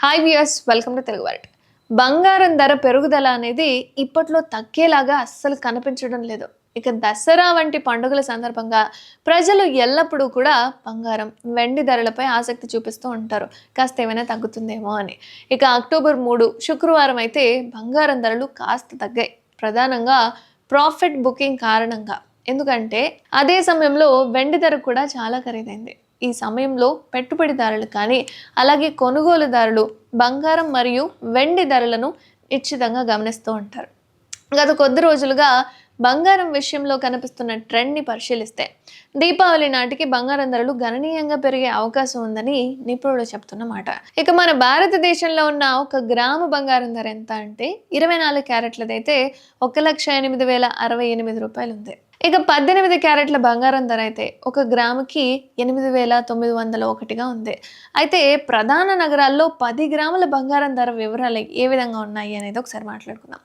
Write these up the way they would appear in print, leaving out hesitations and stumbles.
Hi viewers, welcome to Telugu world. బంగారం ధర పెరుగుదల అనేది ఇప్పట్లో తగ్గేలాగా అస్సలు కనిపించడం లేదు. ఇక దసరా వంటి పండుగల సందర్భంగా ప్రజలు ఎల్లప్పుడూ కూడా బంగారం, వెండి ధరలపై ఆసక్తి చూపిస్తూ ఉంటారు. కాస్త ఏమైనా తగ్గుతుందేమో అని. ఇక అక్టోబర్ 3 శుక్రవారం అయితే బంగారం ధరలు కాస్త తగ్గాయి. ప్రధానంగా ప్రాఫిట్ బుకింగ్ కారణంగా. ఎందుకంటే అదే సమయంలో వెండి ధర కూడా చాలా ఖరీదైంది. ఈ సమయంలో పెట్టుబడిదారులు కానీ అలాగే కొనుగోలుదారులు బంగారం మరియు వెండి ధరలను నిశ్చితంగా గమనిస్తూ ఉంటారు. గత కొద్ది రోజులుగా బంగారం విషయంలో కనిపిస్తున్న ట్రెండ్ని పరిశీలిస్తే దీపావళి నాటికి బంగారం ధరలు గణనీయంగా పెరిగే అవకాశం ఉందని నిపుణులు చెప్తున్నమాట. ఇక మన భారతదేశంలో ఉన్న ఒక గ్రాము బంగారం ధర ఎంత అంటే 24 క్యారెట్లదైతే 1,08,068 రూపాయలు ఉంది. ఇక 18 క్యారెట్ల బంగారం ధర అయితే ఒక గ్రాముకి 8,901గా ఉంది. అయితే ప్రధాన నగరాల్లో 10 గ్రాముల బంగారం ధర వివరాలు ఏ విధంగా ఉన్నాయి అనేది ఒకసారి మాట్లాడుకుందాం.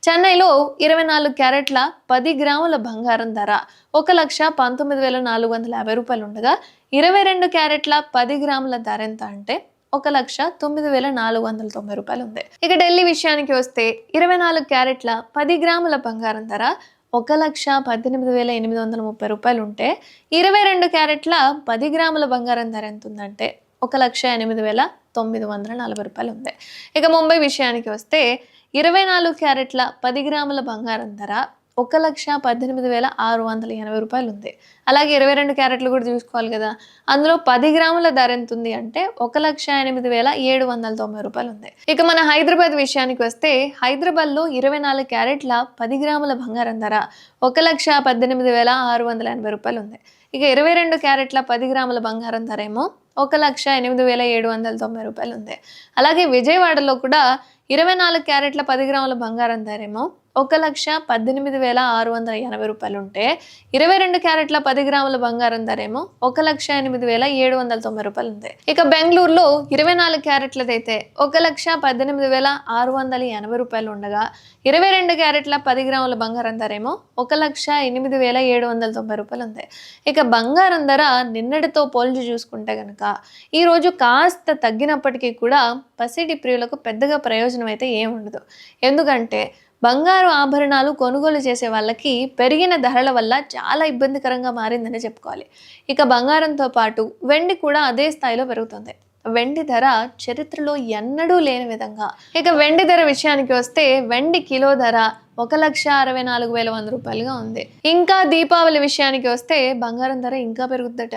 చెన్నైలో 24 క్యారెట్ల 10 గ్రాముల బంగారం ధర 1,19,450 రూపాయలు ఉండగా 22 క్యారెట్ల 10 గ్రాముల ధర ఎంత అంటే 1,09,490 రూపాయలు ఉంది. ఇక ఢిల్లీ విషయానికి వస్తే 24 క్యారెట్ల 10 గ్రాముల బంగారం ధర 1,18,830 రూపాయలు ఉంటే 22 క్యారెట్ల 10 గ్రాముల బంగారం ధర ఎంత ఉందంటే 1,08,940 రూపాయలు ఉంది. ఇక ముంబై విషయానికి వస్తే 24 క్యారెట్ల 10 గ్రాముల బంగారం ధర 1,18,680 రూపాయలు ఉంది. అలాగే 22 క్యారెట్లు కూడా చూసుకోవాలి కదా, అందులో 10 గ్రాముల ధర ఎంత ఉంది అంటే 1,08,790 రూపాయలు ఉంది. ఇక మన హైదరాబాద్ విషయానికి వస్తే హైదరాబాద్లో 24 క్యారెట్ల 10 గ్రాముల బంగారం ధర 1,18,680 రూపాయలు ఉంది. ఇక 22 క్యారెట్ల 10 గ్రాముల బంగారం ధర ఏమో 1,08,790 రూపాయలు ఉంది. అలాగే విజయవాడలో కూడా 24 క్యారెట్ల 10 గ్రాముల బంగారం ధర ఏమో 1,18,680 రూపాయలు ఉంటే 22 క్యారెట్ల 10 గ్రాముల బంగారం ధర ఏమో 1,08,790 రూపాయలు ఉంది. ఇక బెంగళూరులో 24 క్యారెట్లదైతే 1,18,680 రూపాయలు ఉండగా 22 క్యారెట్ల 10 గ్రాముల బంగారం ధర ఏమో 1,08,790 రూపాయలు ఉంది. ఇక బంగారం ధర నిన్నటితో పోల్చి చూసుకుంటే కనుక ఈరోజు కాస్త తగ్గినప్పటికీ కూడా పసిడి ప్రియులకు పెద్దగా ప్రయోజనం అయితే ఏముండదు. ఎందుకంటే బంగారు ఆభరణాలు కొనుగోలు చేసే వాళ్ళకి పెరిగిన ధరల వల్ల చాలా ఇబ్బందికరంగా మారిందని చెప్పుకోవాలి. ఇక బంగారంతో పాటు వెండి కూడా అదే స్థాయిలో పెరుగుతుంది. వెండి ధర చరిత్రలో ఎన్నడూ లేని విధంగా. ఇక వెండి ధర విషయానికి వస్తే వెండి కిలో ధర 1,64,100 రూపాయలుగా ఉంది. ఇంకా దీపావళి విషయానికి వస్తే బంగారం ధర ఇంకా పెరుగుద్దట.